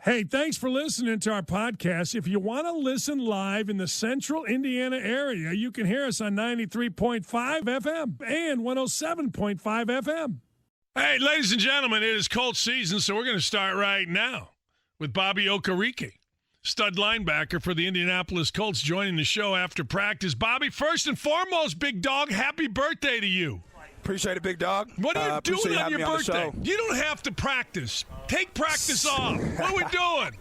Hey, thanks for listening to our podcast. If you want to listen live in the central Indiana area, you can hear us on 93.5 FM and 107.5 FM. Hey, ladies and gentlemen, it is Colts season, so we're going to start right now with Bobby Okereke, stud linebacker for the Indianapolis Colts, joining the show after practice. Bobby, first and foremost, big dog, happy birthday to you. Appreciate it, big dog. What are you doing on your birthday? You don't have to practice. Take practice off. What are we doing?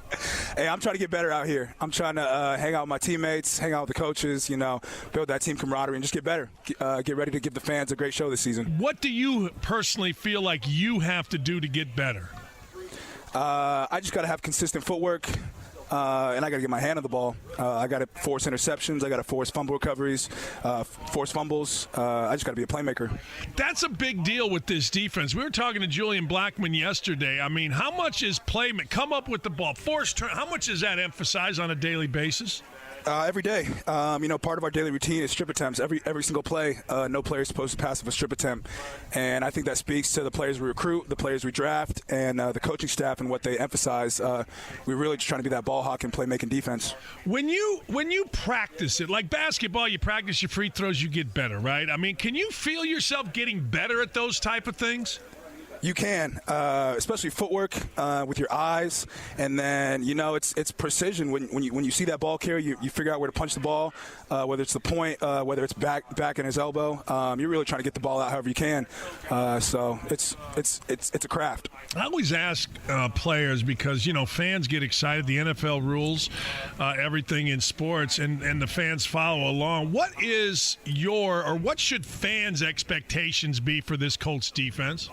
Hey, I'm trying to get better out here. I'm trying to hang out with my teammates, hang out with the coaches, build that team camaraderie and just get better. Get ready to give the fans a great show this season. What do you personally feel like you have to do to get better? I just got to have consistent footwork. And I got to get my hand on the ball. I got to force interceptions. I got to force fumble recoveries, force fumbles. I just got to be a playmaker. That's a big deal with this defense. We were talking to Julian Blackmon yesterday. I mean, how much is come up with the ball, force turn? How much is that emphasized on a daily basis? Every day. Part of our daily routine is strip attempts. Every single play, no player is supposed to pass with a strip attempt. And I think that speaks to the players we recruit, the players we draft, and the coaching staff and what they emphasize. We're really just trying to be that ball hawk and playmaking defense. When you practice it, like basketball, you practice your free throws, you get better, right? I mean, can you feel yourself getting better at those type of things? You can, especially footwork with your eyes, and then it's precision. When you see that ball carry, you figure out where to punch the ball, whether it's the point, whether it's back in his elbow. You're really trying to get the ball out however you can. So it's a craft. I always ask players because fans get excited. The NFL rules everything in sports, and the fans follow along. What should fans' expectations be for this Colts defense?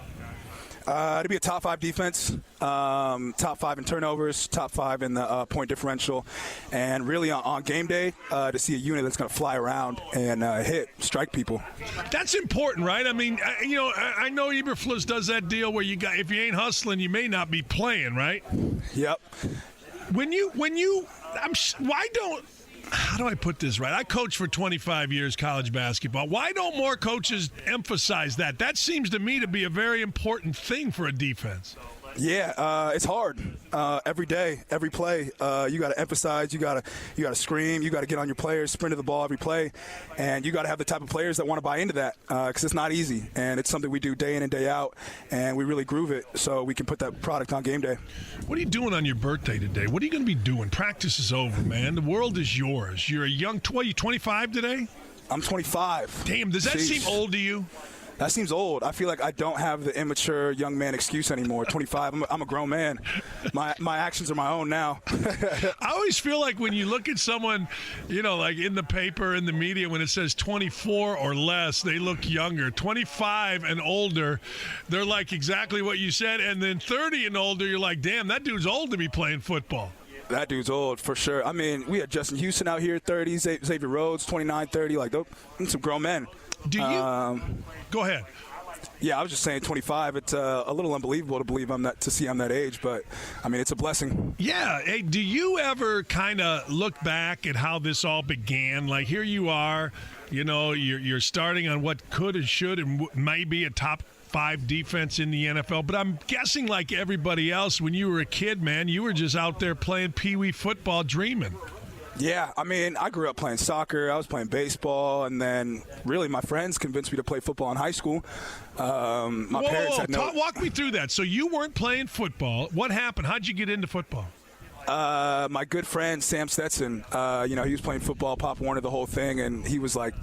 To be a top 5 defense, top 5 in turnovers, top 5 in the point differential, and really on game day to see a unit that's going to fly around and strike people. That's important, right? I mean, I know Eberflus does that deal where if you ain't hustling, you may not be playing, right? Yep. How do I put this right? I coached for 25 years college basketball. Why don't more coaches emphasize that? That seems to me to be a very important thing for a defense. Yeah, it's hard. Every day, every play, you got to emphasize. You got to scream. You got to get on your players, sprint to the ball every play, and you got to have the type of players that want to buy into that because it's not easy, and it's something we do day in and day out, and we really groove it so we can put that product on game day. What are you doing on your birthday today? What are you going to be doing? Practice is over, man. The world is yours. You're a young toy. You 25 today? I'm 25. Damn, does that seem old to you? That seems old. I feel like I don't have the immature young man excuse anymore. 25, I'm a grown man. My actions are my own now. I always feel like when you look at someone, like in the paper, in the media, when it says 24 or less, they look younger. 25 and older, they're like exactly what you said. And then 30 and older, you're like, damn, that dude's old to be playing football. That dude's old, for sure. I mean, we had Justin Houston out here, 30, Xavier Rhodes, 29, 30. Like, those some grown men. Do you? Go ahead. Yeah, I was just saying 25. It's a little unbelievable to believe I'm that age, but I mean it's a blessing. Yeah. Hey, do you ever kind of look back at how this all began? Like here you are, you're starting on what could and should and may be a top 5 defense in the NFL, but I'm guessing like everybody else, when you were a kid, man, you were just out there playing peewee football, dreaming. Yeah, I mean, I grew up playing soccer. I was playing baseball, and then really my friends convinced me to play football in high school. My parents had no. Walk me through that. So you weren't playing football. What happened? How'd you get into football? My good friend Sam Stetson, he was playing football, Pop Warner, the whole thing, and he was like,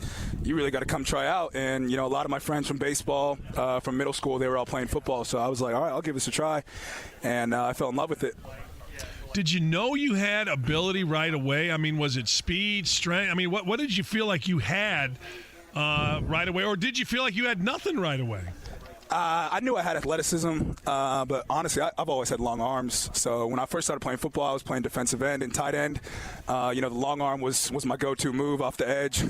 "You really got to come try out." And a lot of my friends from baseball, from middle school, they were all playing football. So I was like, "All right, I'll give this a try," and I fell in love with it. Did you know you had ability right away? I mean, was it speed, strength? I mean, what did you feel like you had right away, or did you feel like you had nothing right away? I knew I had athleticism, but honestly, I've always had long arms. So when I first started playing football, I was playing defensive end and tight end. The long arm was my go-to move off the edge.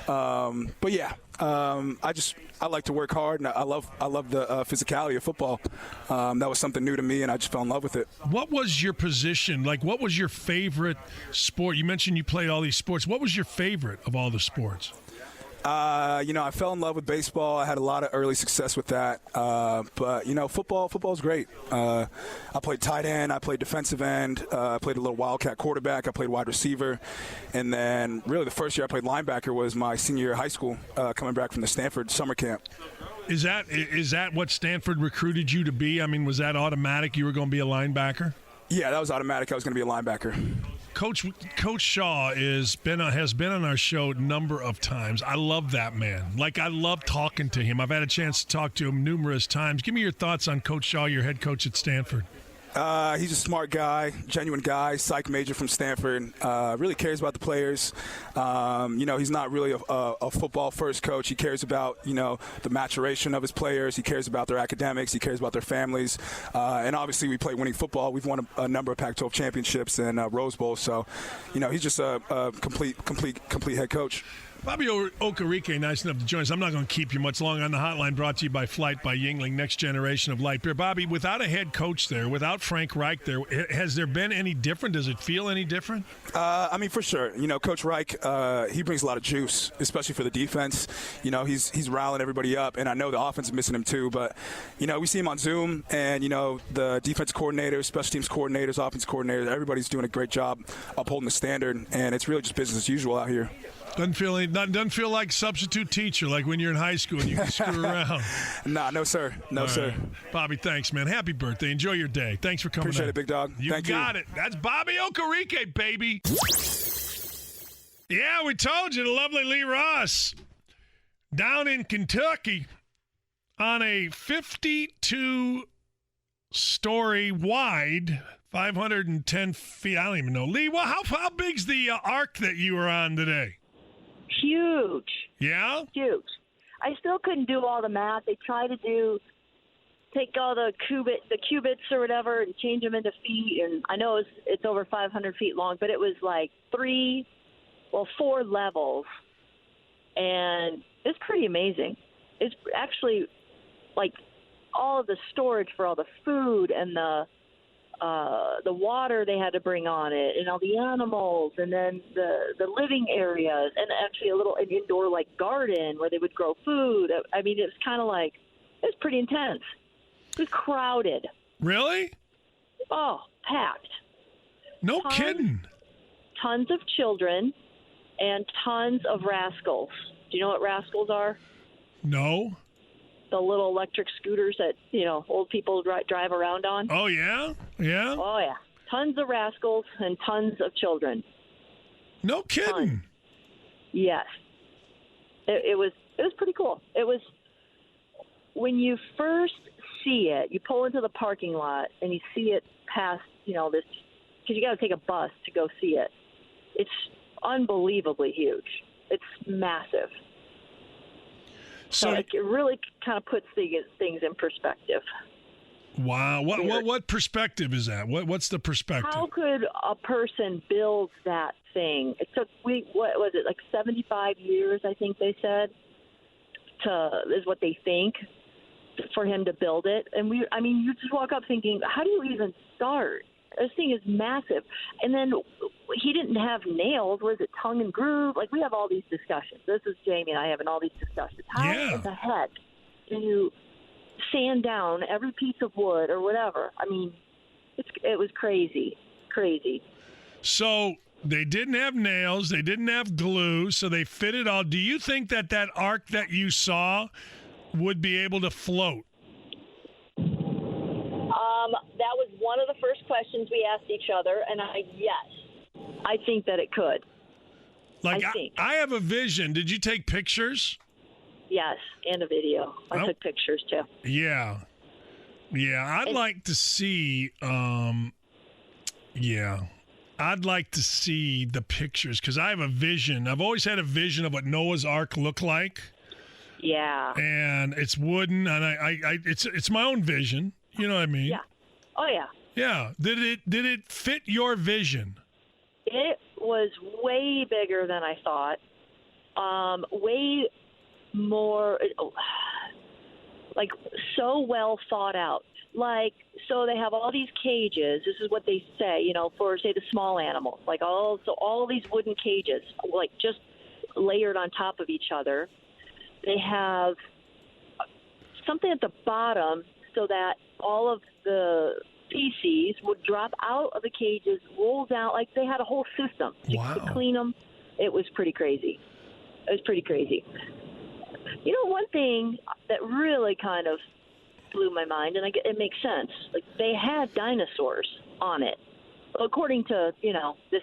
But yeah, I like to work hard, and I love the physicality of football. That was something new to me, and I just fell in love with it. What was your position? Like, what was your favorite sport? You mentioned you played all these sports. What was your favorite of all the sports? I fell in love with baseball. I had a lot of early success with that. But football's great. I played tight end. I played defensive end. I played a little wildcat quarterback. I played wide receiver. And then really the first year I played linebacker was my senior year of high school, coming back from the Stanford summer camp. Is that what Stanford recruited you to be? I mean, was that automatic you were going to be a linebacker? Yeah, that was automatic. I was going to be a linebacker. Coach Shaw has been on our show a number of times. I love that man. Like, I love talking to him. I've had a chance to talk to him numerous times. Give me your thoughts on Coach Shaw, your head coach at Stanford. He's a smart guy, genuine guy, psych major from Stanford, really cares about the players. He's not really a football-first coach. He cares about, the maturation of his players. He cares about their academics. He cares about their families. And obviously we play winning football. We've won a number of Pac-12 championships and Rose Bowl. So, he's just a complete head coach. Bobby Okereke, nice enough to join us. I'm not going to keep you much longer on the hotline, brought to you by Flight by Yingling, next generation of light beer. Bobby, without a head coach there, without Frank Reich there, has there been any different? Does it feel any different? For sure. Coach Reich, he brings a lot of juice, especially for the defense. He's riling everybody up, and I know the offense is missing him too. But, we see him on Zoom, and, the defense coordinators, special teams coordinators, offense coordinators, everybody's doing a great job upholding the standard, and it's really just business as usual out here. Doesn't feel like substitute teacher, like when you're in high school and you can screw around. Nah, no, sir. No, sir. Bobby, thanks, man. Happy birthday. Enjoy your day. Thanks for coming. Appreciate it, big dog. Thank you. Got it. That's Bobby Okereke, baby. Yeah, we told you, the lovely Lee Ross down in Kentucky on a 52-story wide, 510 feet. I don't even know. Lee, how big's the arc that you were on today? Huge. Yeah? Huge. I still couldn't do all the math. They try to take all the cubits or whatever and change them into feet. And I know it's over 500 feet long, but it was like 4 levels. And it's pretty amazing. It's actually like all of the storage for all the food and the water they had to bring on it, and all the animals, and then the living areas, and actually an indoor like garden where they would grow food. I mean, it was kind of like, it was pretty intense. It was crowded. Really? Oh, packed. No kidding. Tons of children and tons of rascals. Do you know what rascals are? No. The little electric scooters that, old people drive around on. Oh, yeah? Yeah? Oh, yeah. Tons of rascals and tons of children. No kidding. Tons. Yes. It was pretty cool. It was, when you first see it, you pull into the parking lot and you see it past, this, because you got to take a bus to go see it. It's unbelievably huge. It's massive. So it really kind of puts things in perspective. Wow. What perspective is that? What's the perspective? How could a person build that thing? It took, what was it, like 75 years, I think they said, is what they think, for him to build it. And you just walk up thinking, how do you even start? This thing is massive. And then he didn't have nails. Was it tongue and groove? Like, we have all these discussions. This is Jamie and I having all these discussions. How in the heck do you sand down every piece of wood or whatever? I mean, it was crazy. So they didn't have nails. They didn't have glue. So they fit it all. Do you think that arc that you saw would be able to float? That was one of the first questions we asked each other, and yes, I think that it could. Like, I have a vision. Did you take pictures? Yes, and a video. I took pictures too. Yeah. I'd like to see. I'd like to see the pictures because I have a vision. I've always had a vision of what Noah's Ark looked like. Yeah. And it's wooden, and it's my own vision. You know what I mean? Yeah. Oh yeah. Yeah. Did it fit your vision? It was way bigger than I thought. Way more, like, so well thought out. Like, so they have all these cages. This is what they say, for, say, the small animals. Like, all these wooden cages, like, just layered on top of each other. They have something at the bottom so that all of the feces would drop out of the cages, roll down. Like they had a whole system to clean them. It was pretty crazy. You know, one thing that really kind of blew my mind, and it makes sense. Like they had dinosaurs on it, according to this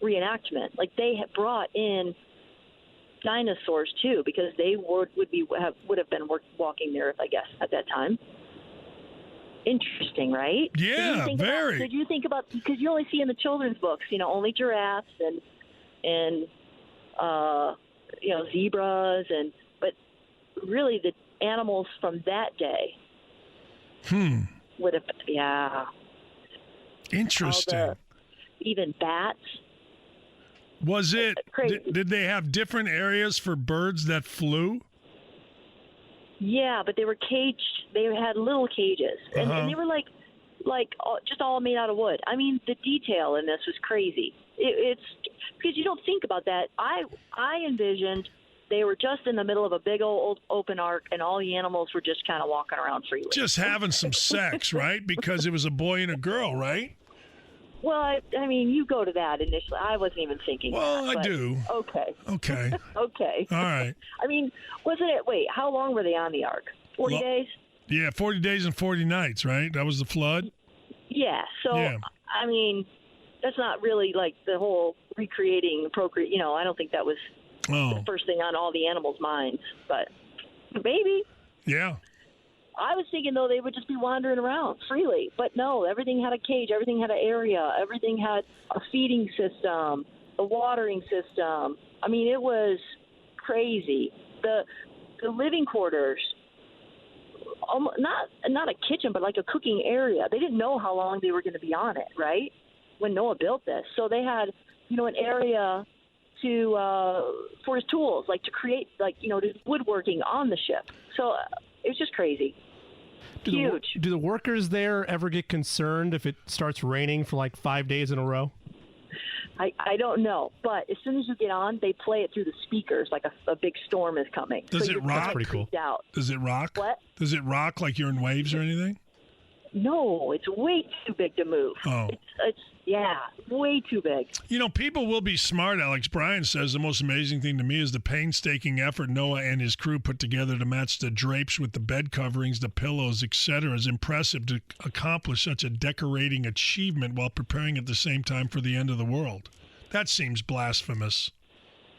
reenactment. Like they had brought in dinosaurs too, because they would have been walking there, I guess, at that time. Interesting, right? Yeah, very. Did you think about, because you only see in the children's books, only giraffes and zebras, but really the animals from that day would have, Interesting. Even bats. Was it, crazy. Did they have different areas for birds that flew? Yeah, but they were caged. They had little cages, and they were like just all made out of wood. I mean, the detail in this was crazy. It's because you don't think about that. I envisioned they were just in the middle of a big old open arc, and all the animals were just kind of walking around freely. Just having some sex, right? Because it was a boy and a girl, right? Well, I mean, you go to that initially. I wasn't even thinking Well, that. I do. Okay. Okay. Okay. All right. I mean, wait, how long were they on the ark? 40 days? Yeah, 40 days and 40 nights, right? That was the flood? Yeah. So, yeah. I mean, that's not really like the whole recreating, procreate. I don't think that was the first thing on all the animals' minds. But maybe. Yeah. I was thinking, though, they would just be wandering around freely. But no, everything had a cage. Everything had an area. Everything had a feeding system, a watering system. I mean, it was crazy. The living quarters, not a kitchen, but like a cooking area. They didn't know how long they were going to be on it, right, when Noah built this. So they had, an area for his tools, like to create, do woodworking on the ship. So it was just crazy. Huge. Do the workers there ever get concerned if it starts raining for like 5 days in a row? I don't know, but as soon as you get on, they play it through the speakers like a big storm is coming. Does it rock? That's pretty cool. Out. Does it rock? What? Does it rock like you're in waves or anything? No, it's way too big to move. Oh. It's way too big. People will be smart, Alex. Brian says the most amazing thing to me is the painstaking effort Noah and his crew put together to match the drapes with the bed coverings, the pillows, etc. is impressive to accomplish such a decorating achievement while preparing at the same time for the end of the world. That seems blasphemous.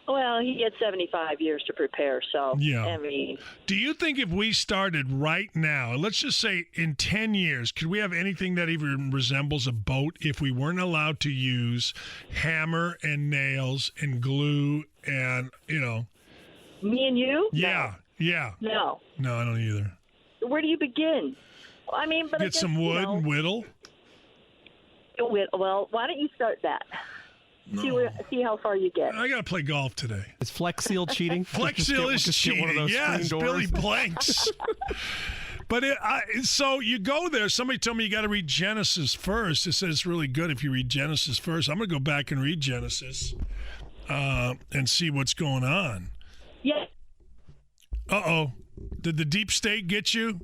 Well, he had 75 years to prepare, so, yeah. I mean. Do you think if we started right now, let's just say in 10 years, could we have anything that even resembles a boat if we weren't allowed to use hammer and nails and glue and, Me and you? Yeah, no. yeah. No. No, I don't either. Where do you begin? I mean, but Get some wood and whittle? Well, why don't you start that? No. See how far you get. I got to play golf today. Is Flex Seal cheating? Flex Seal is cheating. One of those yes, screen Billy doors. Blanks. But so you go there. Somebody told me you got to read Genesis first. It says it's really good if you read Genesis first. I'm going to go back and read Genesis and see what's going on. Yeah. Uh-oh. Did the deep state get you,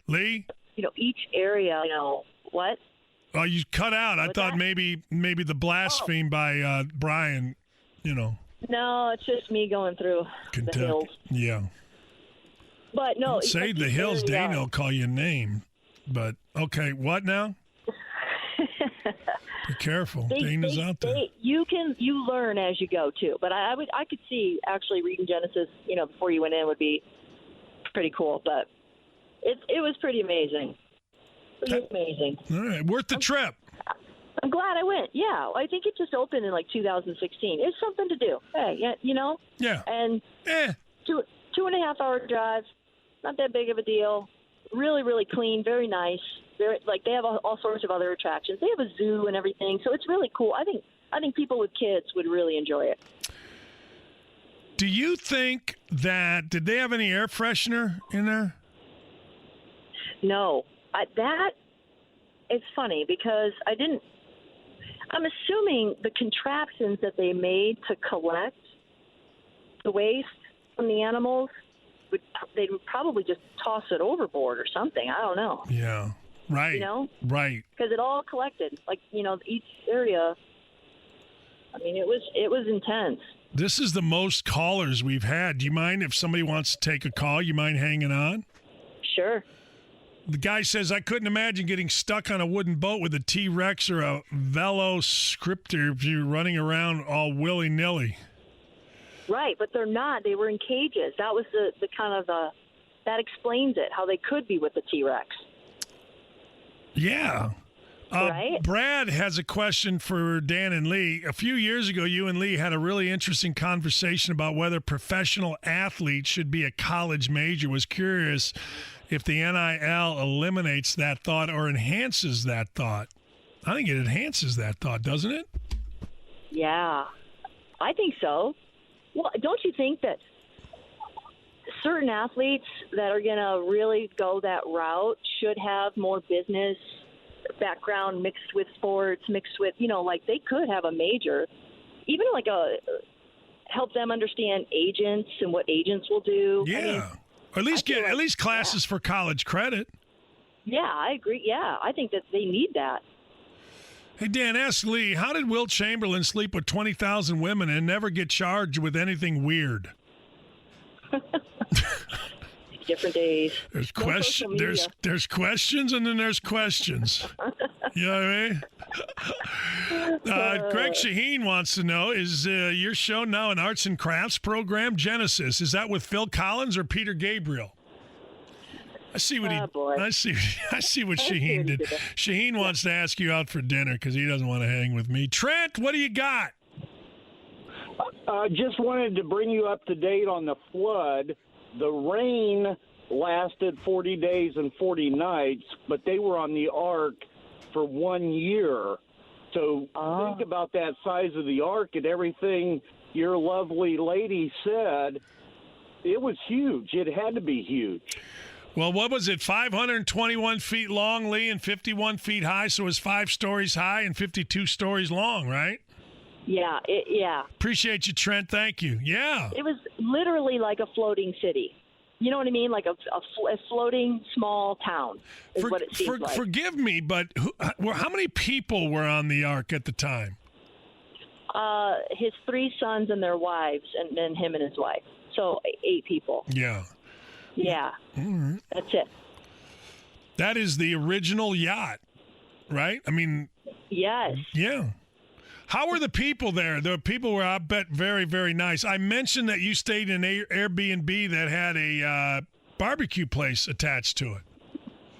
Lee? Each area, what? Oh, you cut out. I thought maybe the blaspheme by Brian, No, it's just me going through Kentucky. the hills. Yeah. But no. Say the hills, Dana will call you a name. But, okay, what now? Be careful. Dana's out there. You learn as you go, too. But I could see actually reading Genesis, before you went in would be pretty cool. But it was pretty amazing. It was amazing. All right. Worth the trip. I'm glad I went. Yeah. I think it just opened in 2016. It's something to do. Hey, Yeah. And 2.5 hour drive. Not that big of a deal. Really, really clean. Very nice. Very they have all sorts of other attractions. They have a zoo and everything. So it's really cool. I think people with kids would really enjoy it. Do you think did they have any air freshener in there? No. That is funny because I'm assuming the contraptions that they made to collect the waste from the animals, they'd probably just toss it overboard or something. I don't know. Yeah. Right. You know? Right. Because it all collected. Like, each area. I mean, it was intense. This is the most callers we've had. Do you mind if somebody wants to take a call? You mind hanging on? Sure. The guy says, I couldn't imagine getting stuck on a wooden boat with a T-Rex or a Velociraptor if you're running around all willy-nilly. Right, but they're not. They were in cages. That was the kind of that explains it, how they could be with the T-Rex. Yeah. Right? Brad has a question for Dan and Lee. A few years ago, you and Lee had a really interesting conversation about whether professional athletes should be a college major. Was curious if the NIL eliminates that thought or enhances that thought. I think it enhances that thought, doesn't it? Yeah, I think so. Well, don't you think that certain athletes that are going to really go that route should have more business background mixed with sports, mixed with, like they could have a major, even like help them understand agents and what agents will do. Yeah. I mean, or at least get at least classes for college credit. Yeah, I agree. Yeah, I think that they need that. Hey, Dan, ask Lee, how did Wilt Chamberlain sleep with 20,000 women and never get charged with anything weird? Different days. There's there's questions and then there's questions. You know what I mean? Greg Shaheen wants to know, is your show now an arts and crafts program? Genesis, is that with Phil Collins or Peter Gabriel? I see what I see what Shaheen did. Shaheen wants to ask you out for dinner because he doesn't want to hang with me. Trent, what do you got? Just wanted to bring you up to date on the flood. The rain lasted 40 days and 40 nights, but they were on the ark for 1 year. So think about that size of the ark and everything your lovely lady said. It was huge. It had to be huge. Well, what was it, 521 feet long, Lee, and 51 feet high, so it was 5 stories high and 52 stories long, right? Yeah, yeah. Appreciate you, Trent. Thank you. Yeah. It was literally like a floating city. You know what I mean? Like a floating small town is what it seems like. Forgive me, but how many people were on the ark at the time? His 3 sons and their wives, and then him and his wife. So 8 people. Yeah. Yeah. Mm-hmm. That's it. That is the original yacht, right? I mean. Yes. Yeah. How were the people there? The people were, I bet, very, very nice. I mentioned that you stayed in an Airbnb that had a barbecue place attached to it.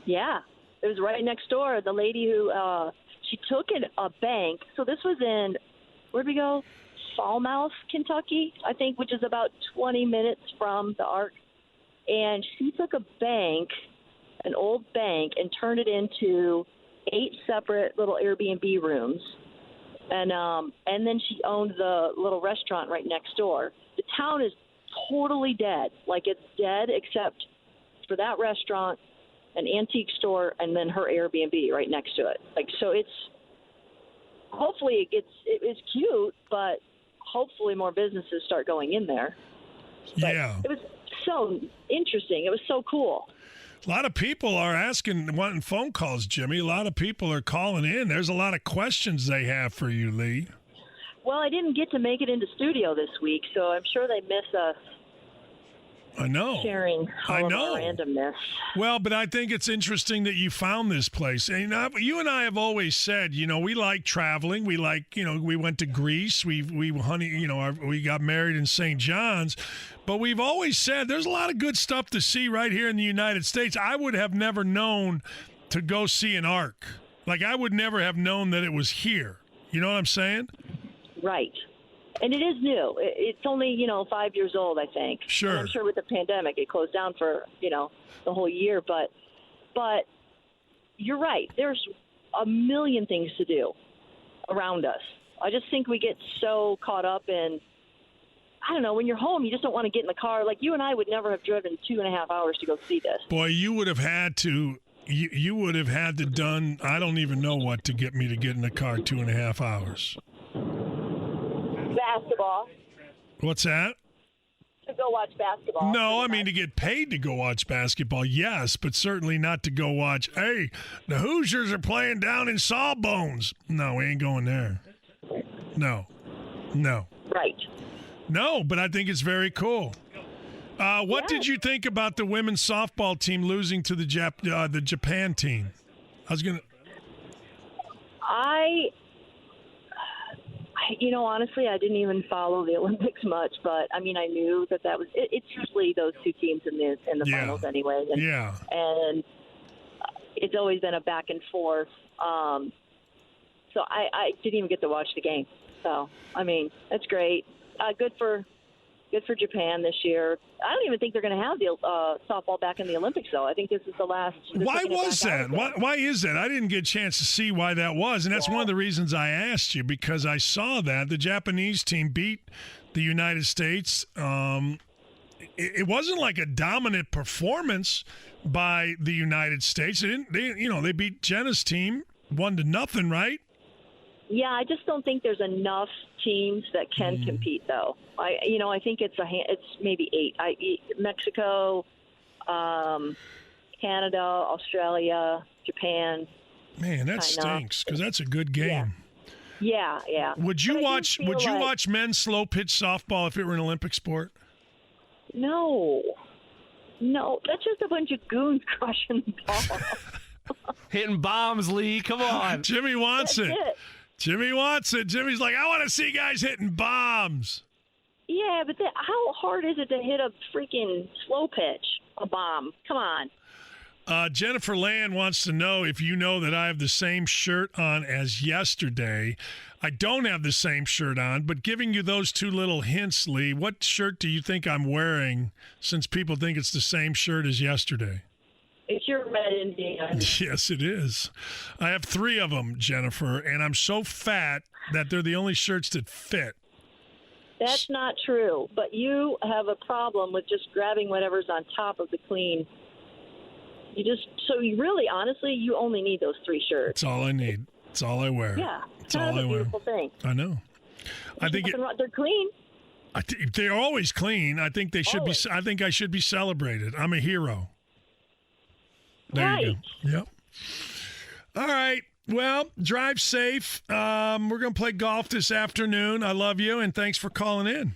Yeah. It was right next door. The lady who, she took a bank. So this was in, where'd we go? Falmouth, Kentucky, I think, which is about 20 minutes from the Ark. And she took a bank, an old bank, and turned it into 8 separate little Airbnb rooms. And then she owned the little restaurant right next door. The town is totally dead. Like, it's dead except for that restaurant, an antique store, and then her Airbnb right next to it. Like, so it's hopefully it's cute, but hopefully more businesses start going in there. But yeah. It was so interesting. It was so cool. A lot of people are wanting phone calls, Jimmy. A lot of people are calling in. There's a lot of questions they have for you, Lee. Well, I didn't get to make it into studio this week, so I'm sure they miss us. I know. Sharing all of our randomness. Well, but I think it's interesting that you found this place. And you and I have always said, we like traveling. We like, we went to Greece. We got married in St. John's. But we've always said there's a lot of good stuff to see right here in the United States. I would have never known to go see an Ark. Like, I would never have known that it was here. You know what I'm saying? Right. And it is new. It's only, 5 years old, I think. Sure. And I'm sure with the pandemic, it closed down for, the whole year. But you're right. There's a million things to do around us. I just think we get so caught up in, I don't know, when you're home, you just don't want to get in the car. Like, you and I would never have driven 2.5 hours to go see this. Boy, you would have had to. You would have had to done, I don't even know what to get me to get in the car 2.5 hours. Basketball. What's that? to go watch basketball. No, I mean to get paid to go watch basketball, yes, but certainly not to go watch, hey, the Hoosiers are playing down in Sawbones. No, we ain't going there. No. Right. No, but I think it's very cool. What did you think about the women's softball team losing to the Japan team? Honestly, I didn't even follow the Olympics much, but I mean, I knew that was. It's usually those two teams in the finals anyway. And it's always been a back and forth. So I didn't even get to watch the game. So I mean, that's great. Good for Japan this year. I don't even think they're going to have the softball back in the Olympics, though. I think this is the last. Why was that? Why is that? I didn't get a chance to see why that was, and that's one of the reasons I asked you, because I saw that the Japanese team beat the United States. It wasn't like a dominant performance by the United States. They beat Jenna's team 1-0, right? Yeah, I just don't think there's enough teams that can compete, though. I think it's maybe 8. Mexico, Canada, Australia, Japan. Man, that stinks, because that's a good game. Yeah. Would you watch men's slow pitch softball if it were an Olympic sport? No, that's just a bunch of goons crushing the ball. Hitting bombs, Lee. Come on. Jimmy wants it. Jimmy wants it. Jimmy's like, I want to see guys hitting bombs. Yeah, but how hard is it to hit a freaking slow pitch, a bomb? Come on. Jennifer Land wants to know if you know that I have the same shirt on as yesterday. I don't have the same shirt on, but giving you those two little hints, Lee, what shirt do you think I'm wearing, since people think it's the same shirt as yesterday? It's your red Indian. Yes, it is. I have 3 of them, Jennifer, and I'm so fat that they're the only shirts that fit. That's not true, but you have a problem with just grabbing whatever's on top of the clean. You really, honestly, you only need those 3 shirts. That's all I need. That's all I wear. Yeah, it's all I wear. Beautiful thing. I know. They're clean. They're always clean. I think they should be. I think I should be celebrated. I'm a hero. There you go. Yep. All right. Well, drive safe. We're going to play golf this afternoon. I love you, and thanks for calling in.